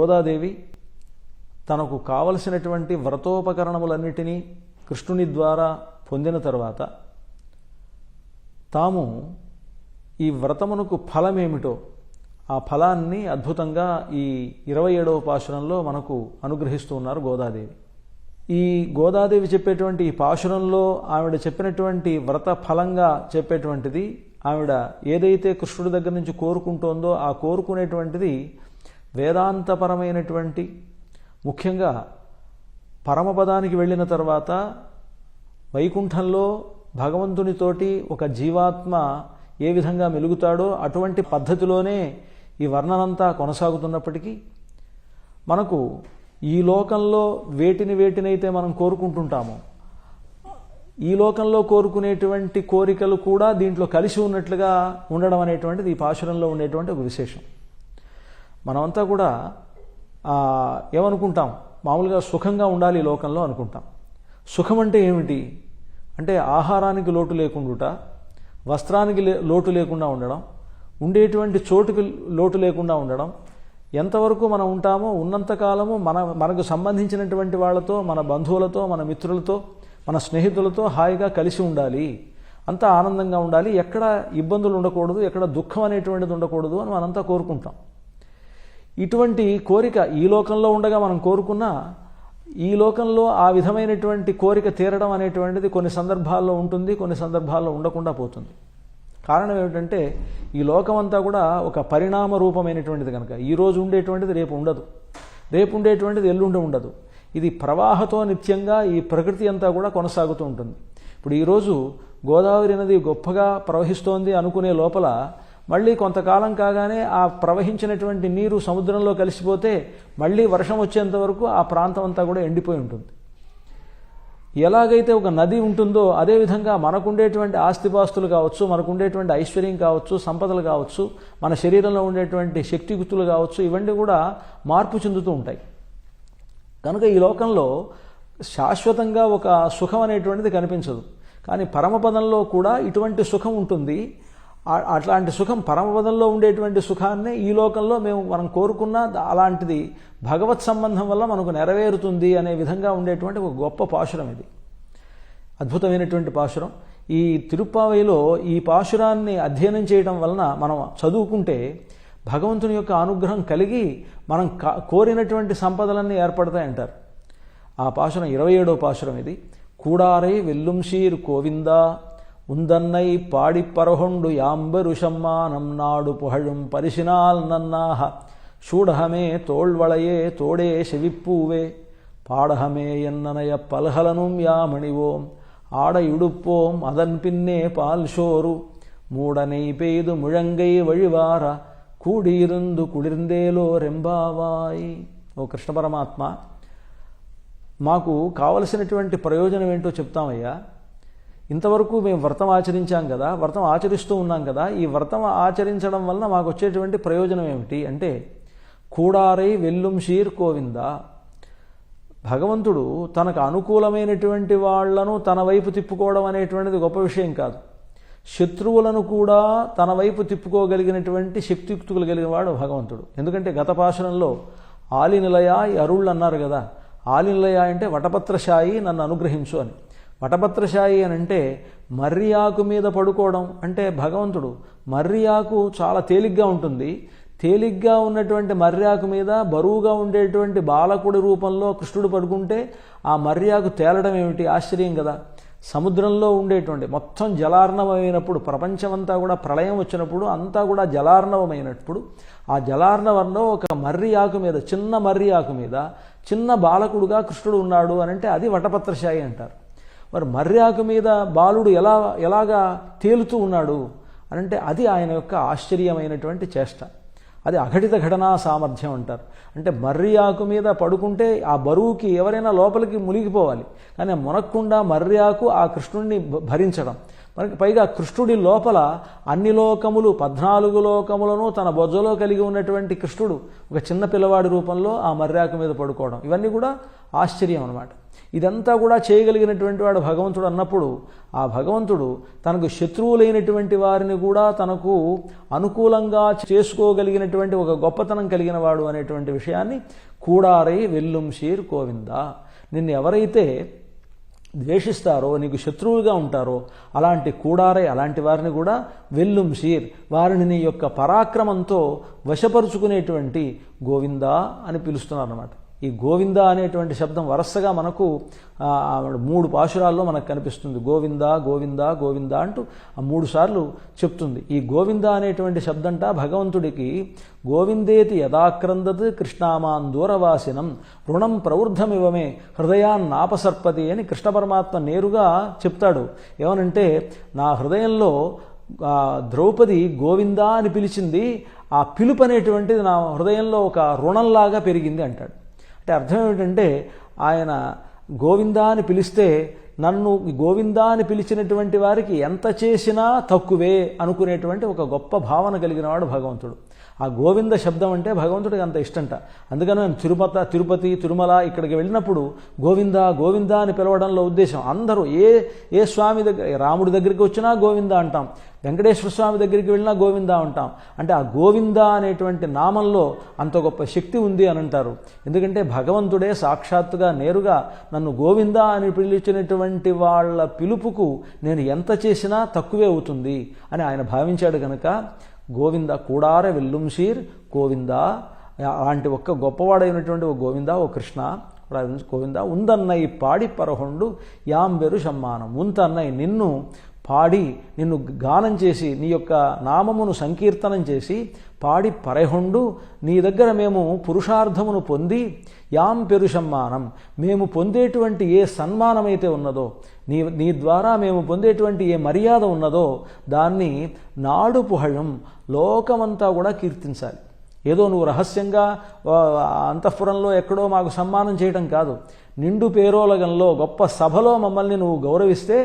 గోదాదేవి తనకు కావలసినటువంటి వ్రతోపకరణములన్నిటినీ కృష్ణుని ద్వారా పొందిన తర్వాత తాము ఈ వ్రతమునకు ఫలమేమిటో ఆ ఫలాన్ని అద్భుతంగా ఈ 27వ పాశురంలో మనకు అనుగ్రహిస్తూ ఉన్నారు గోదాదేవి. ఈ గోదాదేవి చెప్పేటువంటి ఈ పాశురంలో ఆవిడ చెప్పినటువంటి వ్రత ఫలంగా చెప్పేటువంటిది ఆవిడ ఏదైతే కృష్ణుడి దగ్గర నుంచి కోరుకుంటోందో ఆ కోరుకునేటువంటిది వేదాంతపరమైనటువంటి, ముఖ్యంగా పరమపదానికి వెళ్ళిన తర్వాత వైకుంఠంలో భగవంతునితోటి ఒక జీవాత్మ ఏ విధంగా మెలుగుతాడో అటువంటి పద్ధతిలోనే ఈ వర్ణనంతా కొనసాగుతున్నప్పటికీ మనకు ఈ లోకంలో వేటినైతే మనం కోరుకుంటుంటామో ఈ లోకంలో కోరుకునేటువంటి కోరికలు కూడా దీంట్లో కలిసి ఉన్నట్లుగా ఉండడం అనేటువంటిది ఈ పాశురంలో ఉండేటువంటి ఒక విశేషం. మనమంతా కూడా ఏమనుకుంటాం, మామూలుగా సుఖంగా ఉండాలి ఈ లోకంలో అనుకుంటాం. సుఖం అంటే ఏమిటి అంటే ఆహారానికి లోటు లేకుండా, వస్త్రానికి లోటు లేకుండా ఉండడం, ఉండేటువంటి చోటుకి లోటు లేకుండా ఉండడం, ఎంతవరకు మనం ఉంటామో ఉన్నంతకాలము మనకు సంబంధించినటువంటి వాళ్ళతో, మన బంధువులతో, మన మిత్రులతో, మన స్నేహితులతో హాయిగా కలిసి ఉండాలి, అంతా ఆనందంగా ఉండాలి, ఎక్కడ ఇబ్బందులు ఉండకూడదు, ఎక్కడ దుఃఖం అనేటువంటిది ఉండకూడదు అని మనంతా కోరుకుంటాం. ఇటువంటి కోరిక ఈ లోకంలో ఉండగా మనం కోరుకున్నా ఈ లోకంలో ఆ విధమైనటువంటి కోరిక తీరడం అనేటువంటిది కొన్ని సందర్భాల్లో ఉంటుంది, కొన్ని సందర్భాల్లో ఉండకుండా పోతుంది. కారణం ఏమిటంటే ఈ లోకమంతా కూడా ఒక పరిణామ రూపమైనటువంటిది కనుక ఈరోజు ఉండేటువంటిది రేపు ఉండదు, రేపు ఉండేటువంటిది ఎల్లుండి ఉండదు. ఇది ప్రవాహతో నిత్యంగా ఈ ప్రకృతి అంతా కూడా కొనసాగుతూ ఉంటుంది. ఇప్పుడు ఈరోజు గోదావరి నది గొప్పగా ప్రవహిస్తోంది అనుకునే లోపల మళ్ళీ కొంతకాలం కాగానే ఆ ప్రవహించినటువంటి నీరు సముద్రంలో కలిసిపోతే మళ్ళీ వర్షం వచ్చేంత వరకు ఆ ప్రాంతం అంతా కూడా ఎండిపోయి ఉంటుంది. ఎలాగైతే ఒక నది ఉంటుందో అదేవిధంగా మనకుండేటువంటి ఆస్తిపాస్తులు కావచ్చు, మనకుండేటువంటి ఐశ్వర్యం కావచ్చు, సంపదలు కావచ్చు, మన శరీరంలో ఉండేటువంటి శక్తియుక్తులు కావచ్చు, ఇవన్నీ కూడా మార్పు చెందుతూ ఉంటాయి. కనుక ఈ లోకంలో శాశ్వతంగా ఒక సుఖం అనేటువంటిది కనిపించదు. కానీ పరమపదంలో కూడా ఇటువంటి సుఖం ఉంటుంది. అట్లాంటి సుఖం పరమపదంలో ఉండేటువంటి సుఖాన్నే ఈ లోకంలో మనం కోరుకున్న అలాంటిది భగవత్ సంబంధం వల్ల మనకు నెరవేరుతుంది అనే విధంగా ఉండేటువంటి ఒక గొప్ప పాశురం ఇది. అద్భుతమైనటువంటి పాశురం. ఈ తిరుప్పావైలో ఈ పాశురాన్ని అధ్యయనం చేయడం వలన మనం చదువుకుంటే భగవంతుని యొక్క అనుగ్రహం కలిగి మనం కోరినటువంటి సంపదలన్నీ ఏర్పడతాయంటారు. ఆ పాశురం 27వ పాశురం ఇది. కూడారై వెల్లుంశీర్ కోవిందా உந்தன்னை பாடிப்பரகொண்டு யாம்பெரு சம்மானம் நாடு புகழும் பரிசினால் நன்னாக சூடகமே தோள்வளையே தோடே செவிப்பூவே பாடகமே என்னனைய பல்கலனும் யாமணிவோம் ஆடையுடுப்போம் அதன் பின்னே பால் சோறு மூடனை பெய்து முழங்கை வழிவார కూడియిరుందు కుళిర్ందేలో రెంబావాయి. ఓ కృష్ణ పరమాత్మ, మాకు కావలసినటువంటి ప్రయోజనం ఏంటో చెప్తామయ్యా. ఇంతవరకు మేము వ్రతం ఆచరించాం కదా, వ్రతం ఆచరిస్తూ ఉన్నాం కదా, ఈ వ్రతం ఆచరించడం వలన మాకు వచ్చేటువంటి ప్రయోజనం ఏమిటి అంటే కూడారై వెల్లుంశీర్ కోవింద. భగవంతుడు తనకు అనుకూలమైనటువంటి వాళ్లను తన వైపు తిప్పుకోవడం అనేటువంటిది గొప్ప విషయం కాదు. శత్రువులను కూడా తన వైపు తిప్పుకోగలిగినటువంటి శక్తియుక్తులు కలిగిన వాడు భగవంతుడు. ఎందుకంటే గత పాశురంలో ఆలినిలయ అరుళ్ళు అన్నారు కదా. ఆలినిలయ అంటే వటపత్రశాయి, నన్ను అనుగ్రహించు అని. వటపత్రశాయి అని అంటే మర్రి ఆకు మీద పడుకోవడం అంటే భగవంతుడు మర్రి ఆకు చాలా తేలిగ్గా ఉంటుంది. తేలిగ్గా ఉన్నటువంటి మర్రి ఆకు మీద బరువుగా ఉండేటువంటి బాలకుడి రూపంలో కృష్ణుడు పడుకుంటే ఆ మర్రి ఆకు తేలడం ఏమిటి ఆశ్చర్యం కదా. సముద్రంలో ఉండేటువంటి మొత్తం జలార్ణవమైనప్పుడు, ప్రపంచమంతా కూడా ప్రళయం వచ్చినప్పుడు అంతా కూడా జలార్ణవమైనప్పుడు ఆ జలార్ణవంలో ఒక మర్రి ఆకు మీద, చిన్న మర్రి ఆకు మీద చిన్న బాలకుడుగా కృష్ణుడు ఉన్నాడు అని అంటే అది వటపత్రశాయి అంటారు. మరి మర్రి ఆకు మీద బాలుడు ఎలాగా తేలుతూ ఉన్నాడు అనంటే అది ఆయన యొక్క ఆశ్చర్యమైనటువంటి చేష్ట. అది అఘటిత ఘటనా సామర్థ్యం అంటారు. అంటే మర్రి ఆకు మీద పడుకుంటే ఆ బరువుకి ఎవరైనా లోపలికి మునిగిపోవాలి, కానీ మునక్కుండా మర్రి ఆకు ఆ కృష్ణుడిని భరించడం. మనకి పైగా కృష్ణుడి లోపల అన్ని లోకములు 14 లోకములను తన బొజ్జలో కలిగి ఉన్నటువంటి కృష్ణుడు ఒక చిన్న పిల్లవాడి రూపంలో ఆ మర్రి ఆకు మీద పడుకోవడం, ఇవన్నీ కూడా ఆశ్చర్యం అన్నమాట. ఇదంతా కూడా చేయగలిగినటువంటి వాడు భగవంతుడు అన్నప్పుడు ఆ భగవంతుడు తనకు శత్రువులైనటువంటి వారిని కూడా తనకు అనుకూలంగా చేసుకోగలిగినటువంటి ఒక గొప్పతనం కలిగిన వాడు అనేటువంటి విషయాన్ని కూడారై వెల్లుం శీర్ గోవింద. నిన్ను ఎవరైతే ద్వేషిస్తారో, నీకు శత్రువులుగా ఉంటారో అలాంటి కూడారై, అలాంటి వారిని కూడా వెల్లుం శీర్, వారిని నీ యొక్క పరాక్రమంతో వశపరుచుకునేటువంటి గోవింద అని పిలుస్తున్నారు అన్నమాట. ఈ గోవింద అనేటువంటి శబ్దం వరుసగా మనకు 3 పాశురాల్లో మనకు కనిపిస్తుంది. గోవింద గోవింద గోవింద అంటూ 3 సార్లు చెప్తుంది. ఈ గోవింద అనేటువంటి శబ్దంట భగవంతుడికి గోవిందేతి యదాక్రందత్ కృష్ణామాన్ దూరవాసినం రుణం ప్రవృద్ధమివమే హృదయాన్నాపసర్పతి అని కృష్ణ పరమాత్మ నేరుగా చెప్తాడు. ఏమనంటే, నా హృదయంలో ద్రౌపది గోవింద అని పిలిచింది, ఆ పిలుపు అనేటువంటిది నా హృదయంలో ఒక రుణంలాగా పెరిగింది అంటాడు. అంటే అర్థం ఏమిటంటే, ఆయన గోవిందా అని పిలిస్తే నన్ను గోవిందా అని పిలిచినటువంటి వారికి ఎంత చేసినా తక్కువే అనుకునేటువంటి ఒక గొప్ప భావన కలిగిన వాడు భగవంతుడు. ఆ గోవింద శబ్దం అంటే భగవంతుడికి అంత ఇష్టంట. అందుకని నేను తిరుపతి తిరుమల ఇక్కడికి వెళ్ళినప్పుడు గోవింద గోవింద అని పిలవడంలో ఉద్దేశం, అందరూ ఏ స్వామి దగ్గర, రాముడి దగ్గరికి వచ్చినా గోవింద అంటాం, వెంకటేశ్వర స్వామి దగ్గరికి వెళ్ళినా గోవింద అంటాం. అంటే ఆ గోవింద అనేటువంటి నామంలో అంత గొప్ప శక్తి ఉంది అని అంటారు. ఎందుకంటే భగవంతుడే సాక్షాత్తుగా నేరుగా నన్ను గోవింద అని పిలిచినటువంటి వాళ్ళ పిలుపుకు నేను ఎంత చేసినా తక్కువే అవుతుంది అని ఆయన భావించాడు కనుక గోవింద కూడార వెల్లుంశీర్ గోవింద, అలాంటి ఒక్క గొప్పవాడైనటువంటి ఓ గోవింద, ఓ కృష్ణ గోవింద. ఉందన్నై పాడి పరహొండు యాంబెరు సమ్మానం. ఉంతన్నై నిన్ను పాడి, నిన్ను గానం చేసి, నీ యొక్క నామమును సంకీర్తనం చేసి పాడి పరహొండు, నీ దగ్గర మేము పురుషార్థమును పొంది యాం పెరుషమ్మానం, మేము పొందేటువంటి ఏ సన్మానమైతే ఉన్నదో, నీ ద్వారా మేము పొందేటువంటి ఏ మర్యాద ఉన్నదో దాన్ని నాడు పుహళం, లోకమంతా కూడా కీర్తించాలి. ఏదో నువ్వు రహస్యంగా అంతఃపురంలో ఎక్కడో మాకు సన్మానం చేయడం కాదు, నిండు పేరోలగంలో గొప్ప సభలో మమ్మల్ని నువ్వు గౌరవిస్తే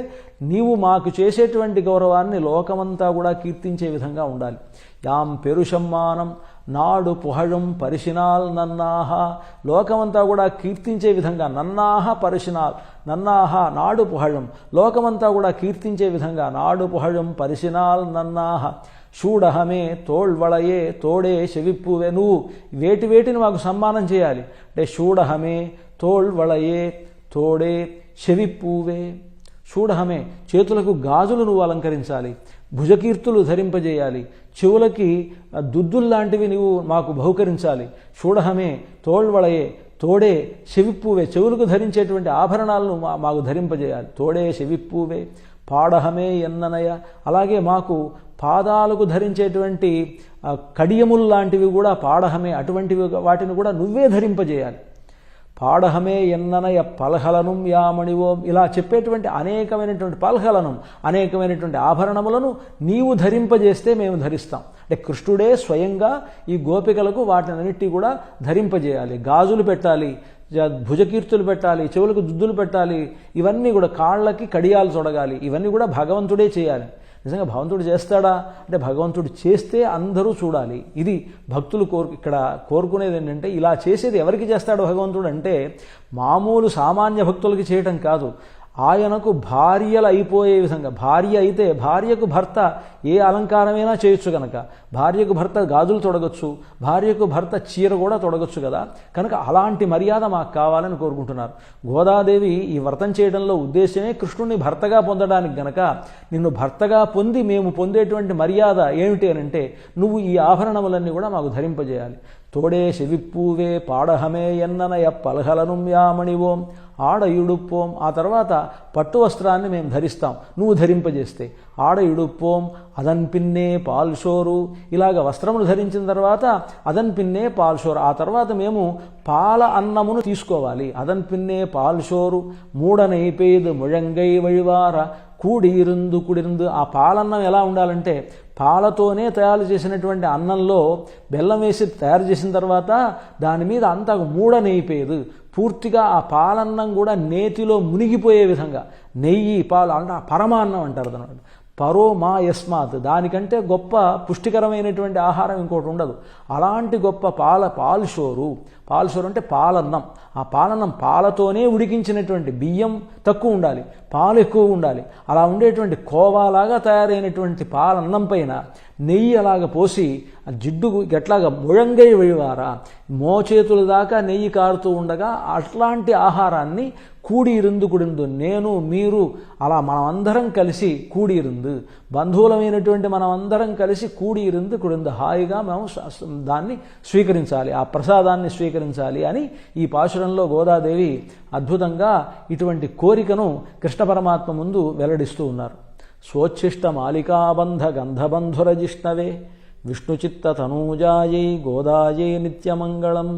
నీవు మాకు చేసేటువంటి గౌరవాన్ని లోకమంతా కూడా కీర్తించే విధంగా ఉండాలి. యాం పెరుషమ్మానం నాడు పుహళం పరిశినాల్ నన్నాహ, లోకమంతా కూడా కీర్తించే విధంగా, నన్నాహ పరిశినాల్, నన్నాహ నాడు పుహళం, లోకమంతా కూడా కీర్తించే విధంగా నాడు పుహళం పరిశినాల్ నన్నాహ. షూడహమే తోళ్వళయే తోడే శవిప్పువే, నువ్వు వేటిని మాకు సన్మానం చేయాలి అంటే షూడహమే తోళ్వళయే తోడే శవిప్పువే. షూడహమే, చేతులకు గాజులు నువ్వు అలంకరించాలి, భుజకీర్తులు ధరింపజేయాలి, చెవులకి దుద్దుల్లాంటివి నువ్వు మాకు బహుకరించాలి. షూడహమే తోళ్వళయే తోడే శవిప్పువే, చెవులకు ధరించేటువంటి ఆభరణాలను మాకు ధరింపజేయాలి. తోడే శవిప్పువే పాడహమే ఎన్ననయ, అలాగే మాకు పాదాలకు ధరించేటువంటి కడియముల్లాంటివి కూడా పాడహమే, అటువంటివి వాటిని కూడా నువ్వే ధరింపజేయాలి. పాడహమే ఎన్ననయ పల్హలనం యామణివో, ఇలా చెప్పేటువంటి అనేకమైనటువంటి పల్హలనం, అనేకమైనటువంటి ఆభరణములను నీవు ధరింపజేస్తే మేము ధరిస్తాం. అంటే కృష్ణుడే స్వయంగా ఈ గోపికలకు వాటినన్నిటి కూడా ధరింపజేయాలి. గాజులు పెట్టాలి, భుజకీర్తులు పెట్టాలి, చెవులకు దుద్దులు పెట్టాలి, ఇవన్నీ కూడా కాళ్ళకి కడియాలు తొడగాలి, ఇవన్నీ కూడా భగవంతుడే చేయాలి. నిజంగా భగవంతుడు చేస్తాడా అంటే భగవంతుడు చేస్తే అందరూ చూడాలి. ఇది భక్తులు ఇక్కడ కోరుకునేది ఏంటంటే, ఇలా చేసేది ఎవరికి చేస్తాడు భగవంతుడు అంటే మామూలు సామాన్య భక్తులకి చేయటం కాదు, ఆయనకు భార్యలు అయిపోయే విధంగా. భార్య అయితే భార్యకు భర్త ఏ అలంకారమైనా చేయొచ్చు కనుక, భార్యకు భర్త గాజులు తొడగొచ్చు, భార్యకు భర్త చీర కూడా తొడగొచ్చు కదా, కనుక అలాంటి మర్యాద మాకు కావాలని కోరుకుంటున్నారు. గోదాదేవి ఈ వ్రతం చేయడంలో ఉద్దేశమే కృష్ణుని భర్తగా పొందడానికి గనక, నిన్ను భర్తగా పొంది మేము పొందేటువంటి మర్యాద ఏమిటి అని అంటే నువ్వు ఈ ఆభరణములన్నీ కూడా మాకు ధరింపజేయాలి. తోడే శవిప్పూవే పాడహమే ఎన్ననయ పల్హలనం యామణివోం ఆడ ఇడుప్పోం, ఆ తర్వాత పట్టు వస్త్రాన్ని మేము ధరిస్తాం నువ్వు ధరింపజేస్తే. ఆడ ఇడుప్పోం అదన్ పిన్నే పాల్షోరు, ఇలాగ వస్త్రములు ధరించిన తర్వాత అదన్ పిన్నే పాల్షోరు, ఆ తర్వాత మేము పాల అన్నమును తీసుకోవాలి. అదన్ పిన్నే పాల్షోరు మూడనైపేదు ముழங்கை వழிవార కూడిరుందు కుడిరుందు. ఆ పాలన్నం ఎలా ఉండాలంటే పాలతోనే తయారు చేసినటువంటి అన్నంలో బెల్లం వేసి తయారు చేసిన తర్వాత దాని మీద అంతా మూడనైపోయేది, పూర్తిగా ఆ పాలన్నం కూడా నేతిలో మునిగిపోయే విధంగా నెయ్యి పాలు అంటే పరమాన్నం అంటారు అన్నమాట. పరో మా యస్మాత్, దానికంటే గొప్ప పుష్టికరమైనటువంటి ఆహారం ఇంకోటి ఉండదు. అలాంటి గొప్ప పాలుషోరు అంటే పాలన్నం. ఆ పాలన్నం పాలతోనే ఉడికించినటువంటి, బియ్యం తక్కువ ఉండాలి, పాలు ఎక్కువ ఉండాలి. అలా ఉండేటువంటి కోవాలాగా తయారైనటువంటి పాలన్నం పైన నెయ్యి అలాగ పోసి ఆ జిడ్డు ఎట్లాగా ముழங்கை వెழிవారా, మోచేతుల దాకా నెయ్యి కారుతూ ఉండగా అట్లాంటి ఆహారాన్ని కూడియిருந்து కుడిందు, నేను మీరు అలా మనమందరం కలిసి కూడియిருந்து, బంధువులమైనటువంటి మనమందరం కలిసి కూడియిருந்து కుడిందు, హాయిగా మేము దాన్ని స్వీకరించాలి, ఆ ప్రసాదాన్ని స్వీకరించాలి అని ఈ పాశురంలో గోదాదేవి అద్భుతంగా ఇటువంటి కోరికను కృష్ణ పరమాత్మ ముందు వెల్లడిస్తూ ఉన్నారు. స్వోచ్ఛిష్ట మాలికాబంధ గంధబంధురజిష్ణవే విష్ణుచిత్త తనూజాయై గోదాయై నిత్యమంగళం.